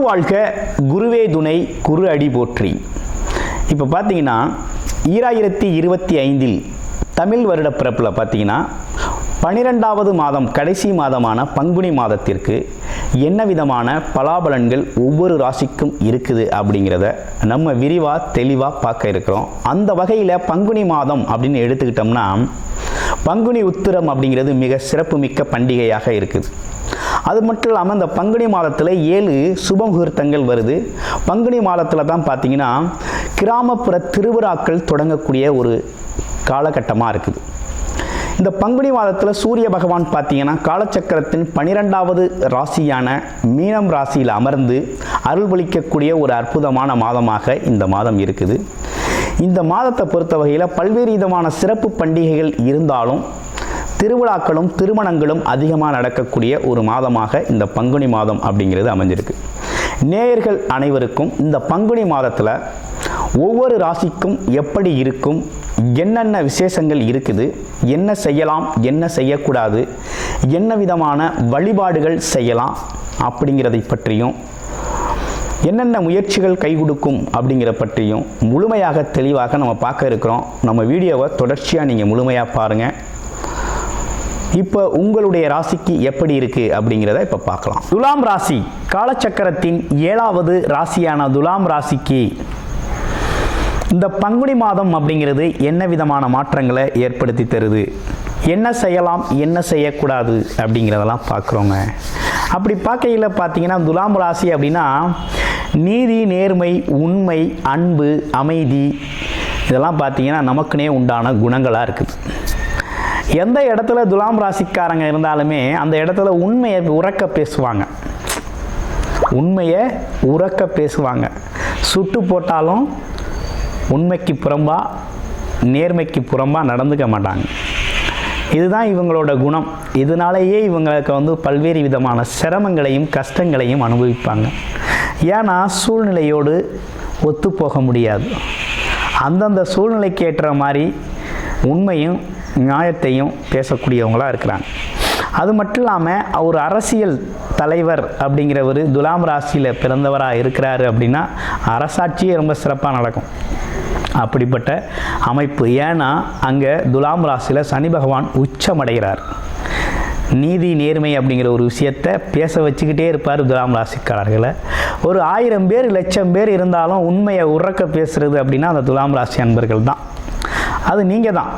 வாழ்க, குருவே துணை, குரு அடி போற்றி. இப்போ பார்த்தீங்கன்னா 2025 தமிழ் வருட பிறப்பில் பார்த்தீங்கன்னா 12வது மாதம் கடைசி மாதமான பங்குனி மாதத்திற்கு என்ன விதமான பலாபலன்கள் ஒவ்வொரு ராசிக்கும் இருக்குது அப்படிங்கிறத நம்ம விரிவாக தெளிவாக பார்க்க இருக்கிறோம். அந்த வகையில் பங்குனி மாதம் அப்படின்னு எடுத்துக்கிட்டோம்னா பங்குனி உத்திரம் அப்படிங்கிறது மிக சிறப்புமிக்க பண்டிகையாக இருக்குது. அது மட்டும் இல்லாமல் இந்த பங்குனி மாதத்தில் 7 சுப முகூர்த்தங்கள் வருது. பங்குனி மாதத்தில் தான் பார்த்தீங்கன்னா கிராமப்புற திருவிழாக்கள் தொடங்கக்கூடிய ஒரு காலகட்டமாக இருக்குது. இந்த பங்குனி மாதத்தில் சூரிய பகவான் பார்த்தீங்கன்னா காலச்சக்கரத்தின் 12வது ராசியான மீனம் ராசியில் அமர்ந்து அருள்பளிக்கக்கூடிய ஒரு அற்புதமான மாதமாக இந்த மாதம் இருக்குது. இந்த மாதத்தை பொறுத்த வகையில் பல்வேறு விதமான சிறப்பு பண்டிகைகள் இருந்தாலும் திருவிழாக்களும் திருமணங்களும் அதிகமாக நடக்கக்கூடிய ஒரு மாதமாக இந்த பங்குனி மாதம் அப்படிங்கிறது அமைஞ்சிருக்கு. நேயர்கள் அனைவருக்கும் இந்த பங்குனி மாதத்தில் ஒவ்வொரு ராசிக்கும் எப்படி இருக்கும், என்னென்ன விசேஷங்கள் இருக்குது, என்ன செய்யலாம், என்ன செய்யக்கூடாது, என்ன விதமான வழிபாடுகள் செய்யலாம் அப்படிங்கிறதை பற்றியும், என்னென்ன முயற்சிகள் கை கொடுக்கும் அப்படிங்கிற பற்றியும் முழுமையாக தெளிவாக நம்ம பார்க்க இருக்கிறோம். நம்ம வீடியோவை தொடர்ச்சியாக நீங்கள் முழுமையாக பாருங்கள். இப்போ உங்களுடைய ராசிக்கு எப்படி இருக்குது அப்படிங்கிறத இப்போ பார்க்கலாம். துலாம் ராசி காலச்சக்கரத்தின் 7வது ராசியான துலாம் ராசிக்கு இந்த பங்குனி மாதம் அப்படிங்கிறது என்ன விதமான மாற்றங்களை ஏற்படுத்தி தருது, என்ன செய்யலாம், என்ன செய்யக்கூடாது அப்படிங்கிறதெல்லாம் பார்க்குறோங்க. அப்படி பார்க்கையில் பார்த்தீங்கன்னா துலாம் ராசி அப்படின்னா நீதி, நேர்மை, உண்மை, அன்பு, அமைதி இதெல்லாம் பார்த்தீங்கன்னா நமக்குனே உண்டான குணங்களாக இருக்குது. எந்த இடத்துல துலாம் ராசிக்காரங்க இருந்தாலுமே அந்த இடத்துல உண்மையை உறக்க பேசுவாங்க. உண்மையை உறக்க பேசுவாங்க. சுட்டு போட்டாலும் உண்மைக்கு புறம்பா, நேர்மைக்கு புறம்பா நடந்துக்க மாட்டாங்க. இதுதான் இவங்களோட குணம். இதனாலேயே இவங்களுக்கு பல்வேறு விதமான சிரமங்களையும் கஷ்டங்களையும் அனுபவிப்பாங்க. ஏன்னா சூழ்நிலையோடு ஒத்து போக முடியாது. அந்தந்த சூழ்நிலைக்கு ஏற்ற மாதிரி உண்மையும் நியாயத்தையும் பேசக்கூடியவங்களாக இருக்கிறாங்க. அது மட்டும் இல்லாமல் ஒரு அரசியல் தலைவர் அப்படிங்கிறவர் துலாம் ராசியில் பிறந்தவராக இருக்கிறாரு அப்படின்னா அரசாட்சியே ரொம்ப சிறப்பாக நடக்கும். அப்படிப்பட்ட அமைப்பு. ஏன்னா அங்கே துலாம் ராசியில் சனி பகவான் உச்சமடைகிறார். நீதி, நேர்மை அப்படிங்கிற ஒரு விஷயத்தை பேச வச்சுக்கிட்டே இருப்பார் துலாம் ராசிக்காரர்களை. ஒரு 1000 பேர் 1,00,000 பேர் இருந்தாலும் உண்மையை உறக்க பேசுகிறது அப்படின்னா அந்த துலாம் ராசி அன்பர்கள் தான். அது நீங்கள் தான்.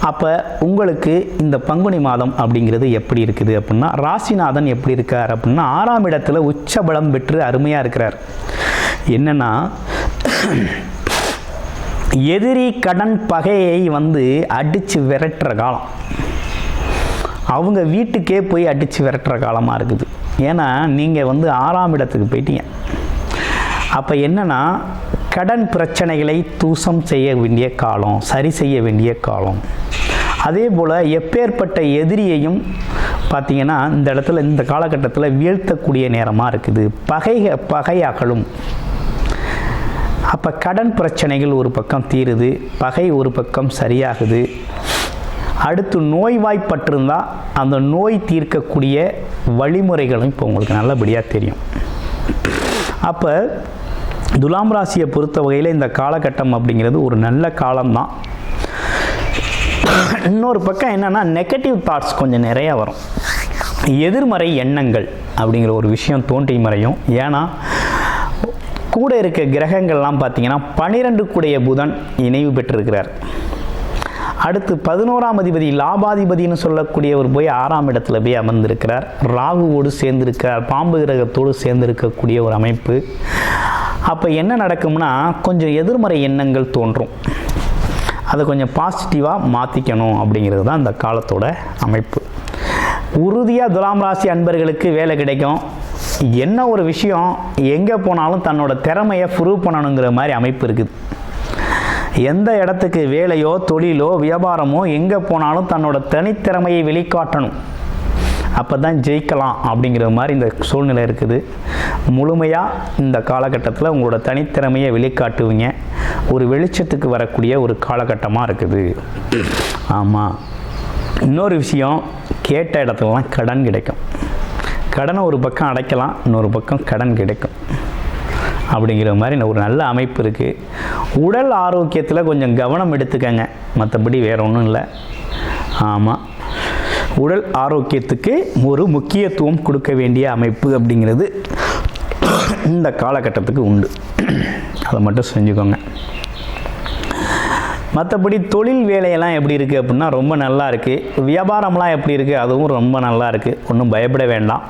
அப்போ உங்களுக்கு இந்த பங்குனி மாதம் அப்படிங்கிறது எப்படி இருக்குது அப்படின்னா ராசிநாதன் எப்படி இருக்கார் அப்படின்னா 6ஆம் இடத்துல உச்சபலம் பெற்று அருமையாக இருக்கிறார். என்னென்னா எதிரி கடன் பகையை அடித்து விரட்டுற காலம், அவங்க வீட்டுக்கே போய் அடித்து விரட்டுற காலமாக இருக்குது. ஏன்னா நீங்கள் 6ஆம் இடத்துக்கு போயிட்டீங்க. அப்போ என்னென்னா கடன் பிரச்சனைகளை தூசம் செய்ய வேண்டிய காலம், சரி செய்ய வேண்டிய காலம். அதே போல் எப்பேற்பட்ட எதிரியையும் பார்த்திங்கன்னா இந்த இடத்துல இந்த காலகட்டத்தில் வீழ்த்தக்கூடிய நேரமாக இருக்குது. பகையாகலும். அப்போ கடன் பிரச்சனைகள் ஒரு பக்கம் தீருது, பகை ஒரு பக்கம் சரியாகுது. அடுத்து நோய்வாய்ப்பட்டிருந்தால் அந்த நோய் தீர்க்கக்கூடிய வழிமுறைகளும் இப்போ உங்களுக்கு நல்லபடியாக தெரியும். அப்போ துலாம் ராசியை பொறுத்த வகையில் இந்த காலகட்டம் அப்படிங்கிறது ஒரு நல்ல காலம்தான். இன்னொரு பக்கம் என்னென்னா நெகட்டிவ் தாட்ஸ் கொஞ்சம் நிறையா வரும். எதிர்மறை எண்ணங்கள் அப்படிங்கிற ஒரு விஷயம் தோன்றி மறையும். ஏன்னா கூட இருக்க கிரகங்கள்லாம் பார்த்தீங்கன்னா 12 கூடைய புதன் இணைவு பெற்றிருக்கிறார். அடுத்து 11ஆம் அதிபதி லாபாதிபதினு சொல்லக்கூடியவர் போய் 6ஆம் இடத்துல போய் அமர்ந்திருக்கிறார். ராகுவோடு சேர்ந்திருக்கிறார், பாம்பு கிரகத்தோடு சேர்ந்திருக்கக்கூடிய ஒரு அமைப்பு. அப்போ என்ன நடக்கும்னா கொஞ்சம் எதிர்மறை எண்ணங்கள் தோன்றும். அதை கொஞ்சம் பாசிட்டிவாக மாற்றிக்கணும் அப்படிங்கிறது தான் இந்த காலத்தோட அமைப்பு. உறுதியாக துலாம் ராசி அன்பர்களுக்கு வேலை கிடைக்கும். என்ன ஒரு விஷயம் எங்கே போனாலும் தன்னோட திறமையை ப்ரூவ் பண்ணணுங்கிற மாதிரி அமைப்பு இருக்குது. எந்த இடத்துக்கு வேலையோ தொழிலோ வியாபாரமோ எங்கே போனாலும் தன்னோட தனித்திறமையை வெளிக்காட்டணும். அப்போ தான் ஜெயிக்கலாம் அப்படிங்கிற மாதிரி இந்த சூழ்நிலை இருக்குது. முழுமையாக இந்த காலகட்டத்தில் உங்களோட தனித்திறமையை வெளிக்காட்டுவீங்க. ஒரு வெளிச்சத்துக்கு வரக்கூடிய ஒரு காலகட்டமாக இருக்குது. ஆமாம். இன்னொரு விஷயம், கேட்ட இடத்துலலாம் கடன் கிடைக்கும். கடனை ஒரு பக்கம் அடைக்கலாம், இன்னொரு பக்கம் கடன் கிடைக்கும் அப்படிங்கிற மாதிரி ஒரு நல்ல அமைப்பு இருக்குது. உடல் ஆரோக்கியத்தில் கொஞ்சம் கவனம் எடுத்துக்கங்க, மற்றபடி வேறு ஒன்றும் இல்லை. ஆமாம், உடல் ஆரோக்கியத்துக்கு ஒரு முக்கியத்துவம் கொடுக்க வேண்டிய அமைப்பு அப்படிங்கிறது இந்த காலகட்டத்துக்கு உண்டு. அதை மட்டும் செஞ்சுக்கோங்க. மற்றபடி தொழில் வேலையெல்லாம் எப்படி இருக்குது அப்படின்னா ரொம்ப நல்லா இருக்குது. வியாபாரம்லாம் எப்படி இருக்குது, அதுவும் ரொம்ப நல்லா இருக்குது. ஒன்றும் பயப்பட வேண்டாம்.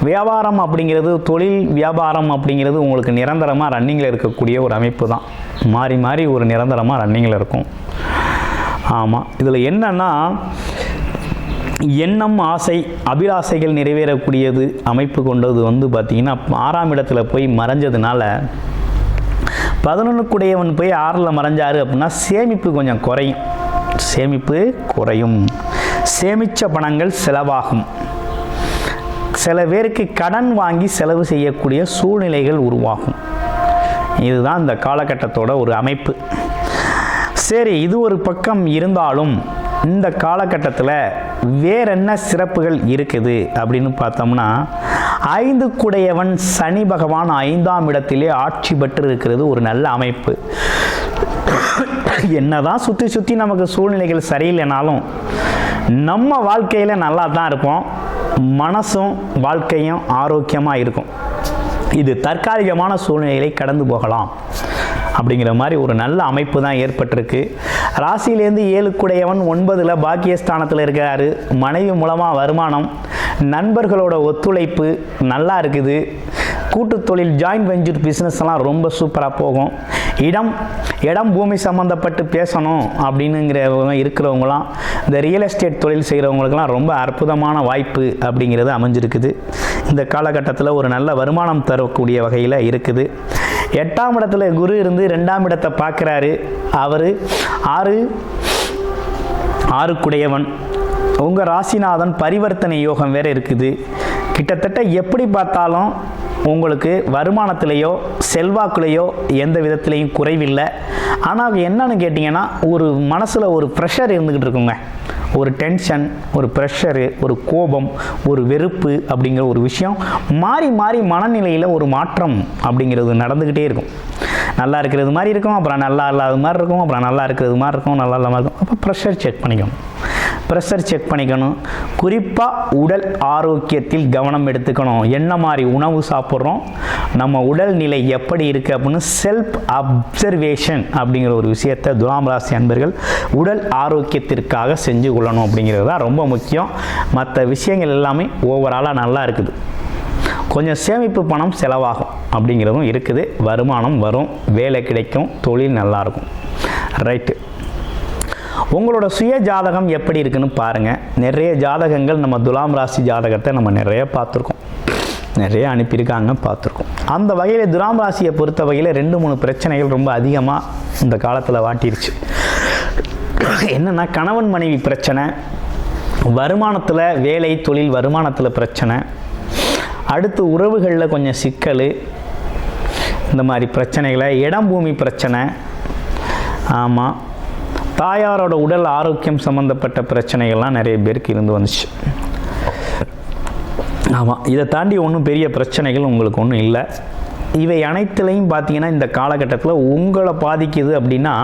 வியாபாரம் அப்படிங்கிறது, தொழில் வியாபாரம் அப்படிங்கிறது உங்களுக்கு நிரந்தரமாக ரன்னிங்கில் இருக்கக்கூடிய ஒரு அமைப்பு தான். மாறி மாறி ஒரு நிரந்தரமாக ரன்னிங்கில் இருக்கும். ஆமாம், இதில் என்னன்னா எண்ணம், ஆசை, அபிலாசைகள் நிறைவேறக்கூடியது அமைப்பு கொண்டது பார்த்திங்கன்னா 6ஆம் இடத்துல போய் மறைஞ்சதுனால 11க்குடையவன் போய் 6ல் மறைஞ்சாரு அப்படின்னா சேமிப்பு கொஞ்சம் குறையும். சேமித்த பணங்கள் செலவாகும். சில பேருக்கு கடன் வாங்கி செலவு செய்யக்கூடிய சூழ்நிலைகள் உருவாகும். இதுதான் இந்த காலகட்டத்தோட ஒரு அமைப்பு. சரி, இது ஒரு பக்கம் இருந்தாலும் இந்த காலகட்டத்தில் வேற என்ன சிறப்புகள் இருக்குது அப்படின்னு பார்த்தோம்னா, 5க்குடையவன் சனி பகவான் 5ஆம் இடத்திலே ஆட்சி பெற்று இருக்கிறது ஒரு நல்ல அமைப்பு. என்னதான் சுற்றி நமக்கு சூழ்நிலைகள் சரியில்லைனாலும் நம்ம வாழ்க்கையில் நல்லா தான் இருப்போம். மனசும் வாழ்க்கையும் ஆரோக்கியமாக இருக்கும். இது தற்காலிகமான சூழ்நிலைகளை கடந்து போகலாம் அப்படிங்கிற மாதிரி ஒரு நல்ல அமைப்பு தான் ஏற்பட்டிருக்கு. ராசியிலேருந்து 7க்குடையவன் 9ல் பாக்கியஸ்தானத்தில் இருக்கிறாரு. மனைவி மூலமாக வருமானம், நண்பர்களோட ஒத்துழைப்பு நல்லா இருக்குது. கூட்டு தொழில், ஜாயின்ட் வெஞ்சர் பிஸ்னஸ் எல்லாம் ரொம்ப சூப்பராக போகும். இடம் பூமி சம்மந்தப்பட்டு பேசணும் அப்படின்னுங்கிறவங்க இருக்கிறவங்களாம், இந்த ரியல் எஸ்டேட் தொழில் செய்கிறவங்களுக்கெல்லாம் ரொம்ப அற்புதமான வாய்ப்பு அப்படிங்கிறது அமைஞ்சிருக்குது. இந்த காலகட்டத்தில் ஒரு நல்ல வருமானம் தரக்கூடிய வகையில் இருக்குது. 8ஆம் இடத்துல குரு இருந்து 2ஆம் இடத்தை பார்க்குறாரு. அவர் 6க்குடையவன். உங்கள் ராசிநாதன் பரிவர்த்தனை யோகம் வேறு இருக்குது. கிட்டத்தட்ட எப்படி பார்த்தாலும் உங்களுக்கு வருமானத்திலேயோ செல்வாக்குலேயோ எந்த விதத்துலேயும் குறைவில்லை. ஆனால் என்னன்னு கேட்டிங்கன்னா, ஒரு மனசில் ஒரு ப்ரெஷர் இருந்துக்கிட்டு இருக்குங்க. ஒரு டென்ஷன், ஒரு ப்ரெஷரு, ஒரு கோபம், ஒரு வெறுப்பு அப்படிங்கிற ஒரு விஷயம் மாறி மாறி மனநிலையில் ஒரு மாற்றம் அப்படிங்கிறது நடந்துக்கிட்டே இருக்கும். நல்லா இருக்கிறது மாதிரி இருக்கும், அப்புறம் நல்லா இல்லாத மாதிரி இருக்கும், அப்புறம் நல்லா இருக்கிறது மாதிரி இருக்கும், நல்லா இல்லாத மாதிரி இருக்கும். அப்போ ப்ரெஷர் செக் பண்ணிக்கணும். குறிப்பாக உடல் ஆரோக்கியத்தில் கவனம் எடுத்துக்கணும். என்ன மாதிரி உணவு சாப்பிட்றோம், நம்ம உடல்நிலை எப்படி இருக்குது அப்படின்னு செல்ஃப் அப்சர்வேஷன் அப்படிங்கிற ஒரு விஷயத்தை துலாம் ராசி அன்பர்கள் உடல் ஆரோக்கியத்திற்காக செஞ்சு கொள்ளணும் அப்படிங்கிறது தான் ரொம்ப முக்கியம். மற்ற விஷயங்கள் எல்லாமே ஓவராலாக நல்லா இருக்குது. கொஞ்சம் சேமிப்பு பணம் செலவாகும் அப்படிங்கிறதும் இருக்குது. வருமானம் வரும், வேலை கிடைக்கும், தொழில் நல்லாயிருக்கும். ரைட்டு, உங்களோட சுய ஜாதகம் எப்படி இருக்குன்னு பாருங்கள். நிறைய ஜாதகங்கள் நம்ம துலாம் ராசி ஜாதகத்தை நம்ம நிறைய பார்த்துருக்கோம், நிறைய அனுப்பியிருக்காங்க, பார்த்துருக்கோம். அந்த வகையில் துலாம் ராசியை பொறுத்த வகையில் 2-3 பிரச்சனைகள் ரொம்ப அதிகமாக இந்த காலத்தில் வாட்டிருச்சு. என்னென்னா, கணவன் மனைவி பிரச்சனை, வருமானத்தில் வேலை தொழில் வருமானத்தில் பிரச்சனை, அடுத்து உறவுகளில் கொஞ்சம் சிக்கல், இந்த மாதிரி பிரச்சனைகளை, இடம் பூமி பிரச்சனை, ஆமாம், தாயாரோட உடல் ஆரோக்கியம் சம்மந்தப்பட்ட பிரச்சனைகள்லாம் நிறைய பேருக்கு இருந்து வந்துச்சு. ஆமாம், இதை தாண்டி ஒன்றும் பெரிய பிரச்சனைகள் உங்களுக்கு ஒன்றும் இல்லை. இவை அனைத்துலையும் பார்த்தீங்கன்னா இந்த காலகட்டத்தில் உங்களை பாதிக்குது அப்படின்னா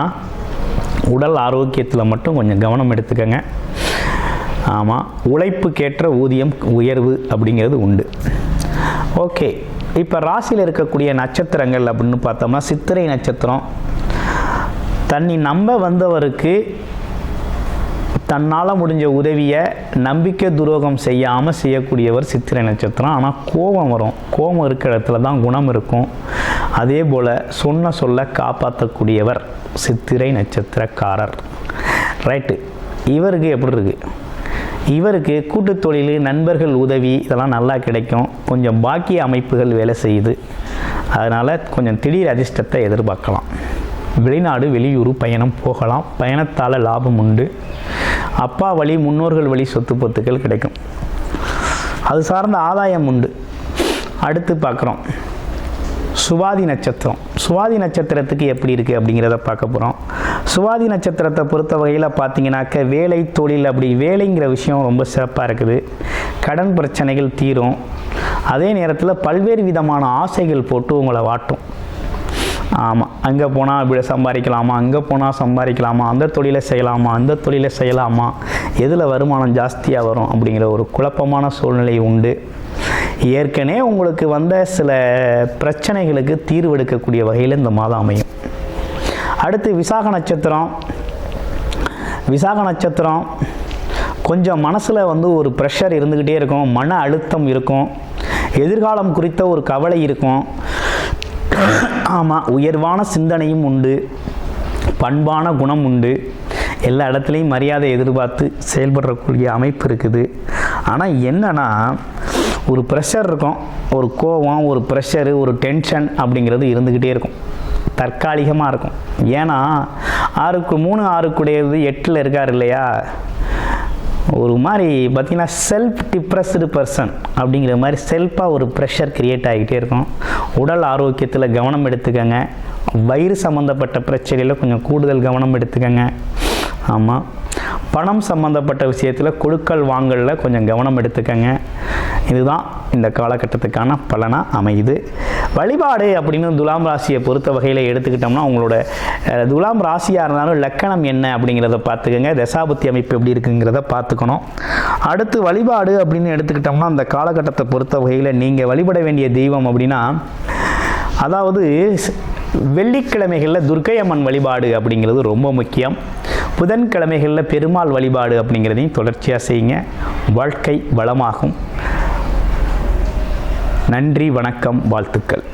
உடல் ஆரோக்கியத்தில் மட்டும் கொஞ்சம் கவனம் எடுத்துக்கங்க. ஆமாம், உழைப்புக்கேற்ற ஊதியம் உயர்வு அப்படிங்கிறது உண்டு. ஓகே, இப்போ ராசியில் இருக்கக்கூடிய நட்சத்திரங்கள் அப்படின்னு பார்த்தோம்னா, சித்திரை நட்சத்திரம். தன்னை நம்ப வந்தவருக்கு தன்னால் முடிஞ்ச உதவியை நம்பிக்கை துரோகம் செய்யாமல் செய்யக்கூடியவர் சித்திரை நட்சத்திரம். ஆனால் கோபம் வரும், கோபம் இருக்கிற இடத்துல தான் குணம் இருக்கும். அதே போல் சொன்ன சொல்ல காப்பாற்றக்கூடியவர் சித்திரை நட்சத்திரக்காரர். ரைட்டு, இவருக்கு எப்படி இருக்குது? இவருக்கு கூட்டு தொழில், நண்பர்கள் உதவி இதெல்லாம் நல்லா கிடைக்கும். கொஞ்சம் பாக்கிய அமைப்புகள் வேலை செய்யுது. அதனால் கொஞ்சம் திடீர் அதிர்ஷ்டத்தை எதிர்பார்க்கலாம். வெளிநாடு வெளியூர் பயணம் போகலாம். பயணத்தால் லாபம் உண்டு. அப்பா வழி, முன்னோர்கள் வழி சொத்து பத்துக்கள் கிடைக்கும். அது சார்ந்த ஆதாயம் உண்டு. அடுத்து பார்க்குறோம் சுவாதி நட்சத்திரம். சுவாதி நட்சத்திரத்துக்கு எப்படி இருக்குது அப்படிங்கிறத பார்க்க போகிறோம். சுவாதி நட்சத்திரத்தை பொறுத்த வகையில் பார்த்தீங்கன்னாக்க வேலை தொழில் அப்படி வேலைங்கிற விஷயம் ரொம்ப சிறப்பாக இருக்குது. கடன் பிரச்சனைகள் தீரும். அதே நேரத்தில் பல்வேறு விதமான ஆசைகள் போட்டு உங்களை வாட்டும். ஆமாம், அங்கே போனால் இப்படி சம்பாதிக்கலாமா, அங்கே போனால் சம்பாதிக்கலாமா, அந்த தொழிலை செய்யலாமா, அந்த தொழிலை செய்யலாமா, எதில் வருமானம் ஜாஸ்தியாக வரும் அப்படிங்கிற ஒரு குழப்பமான சூழ்நிலை உண்டு. ஏற்கனவே உங்களுக்கு வந்த சில பிரச்சனைகளுக்கு தீர்வு எடுக்கக்கூடிய வகையில் இந்த மாதம் அமையும். அடுத்து விசாக நட்சத்திரம். விசாக நட்சத்திரம் கொஞ்சம் மனசில் ஒரு ப்ரெஷர் இருந்துக்கிட்டே இருக்கும், மன அழுத்தம் இருக்கும், எதிர்காலம் குறித்த ஒரு கவலை இருக்கும். ஆமாம், உயர்வான சிந்தனையும் உண்டு, பண்பான குணம் உண்டு, எல்லா இடத்துலையும் மரியாதை எதிர்பார்த்து செயல்படக்கூடிய அமைப்பு இருக்குது. ஆனால் என்னன்னா ஒரு ப்ரெஷர் இருக்கும், ஒரு கோபம், ஒரு ப்ரெஷரு, ஒரு டென்ஷன் அப்படிங்கிறது இருந்துக்கிட்டே இருக்கும், தற்காலிகமாக இருக்கும். ஏன்னா 6 6 8 இருக்கார் இல்லையா, ஒரு மாதிரி பார்த்திங்கன்னா செல்ஃப் டிப்ரெஸ்டு பர்சன் அப்படிங்கிற மாதிரி செல்ஃபாக ஒரு ப்ரெஷர் க்ரியேட் ஆகிட்டே இருக்கும். உடல் ஆரோக்கியத்தில் கவனம் எடுத்துக்கங்க. வயிறு சம்மந்தப்பட்ட பிரச்சனையில் கொஞ்சம் கூடுதல் கவனம் எடுத்துக்கங்க. ஆமாம், பணம் சம்மந்தப்பட்ட விஷயத்தில் கொடுக்கல் வாங்கலில் கொஞ்சம் கவனம் எடுத்துக்கங்க. இதுதான் இந்த காலகட்டத்துக்கான பலனாக அமையுது. வழிபாடு அப்படின்னு துலாம் ராசியை பொறுத்த வகையில் எடுத்துக்கிட்டோம்னா, உங்களோட துலாம் ராசியாக இருந்தாலும் லக்கணம் என்ன அப்படிங்கிறத பார்த்துக்கோங்க, தசாபுத்தி அமைப்பு எப்படி இருக்குங்கிறத பார்த்துக்கணும். அடுத்து வழிபாடு அப்படின்னு எடுத்துக்கிட்டோம்னா, அந்த காலகட்டத்தை பொறுத்த வகையில் நீங்கள் வழிபட வேண்டிய தெய்வம் அப்படின்னா, அதாவது வெள்ளிக்கிழமைகளில் துர்க்கை அம்மன் வழிபாடு அப்படிங்கிறது ரொம்ப முக்கியம். புதன்கிழமைகளில் பெருமாள் வழிபாடு அப்படிங்கிறதையும் தொடர்ச்சியாக செய்யுங்க. வாழ்க்கை வளமாகும். நன்றி, வணக்கம், வாழ்த்துக்கள்.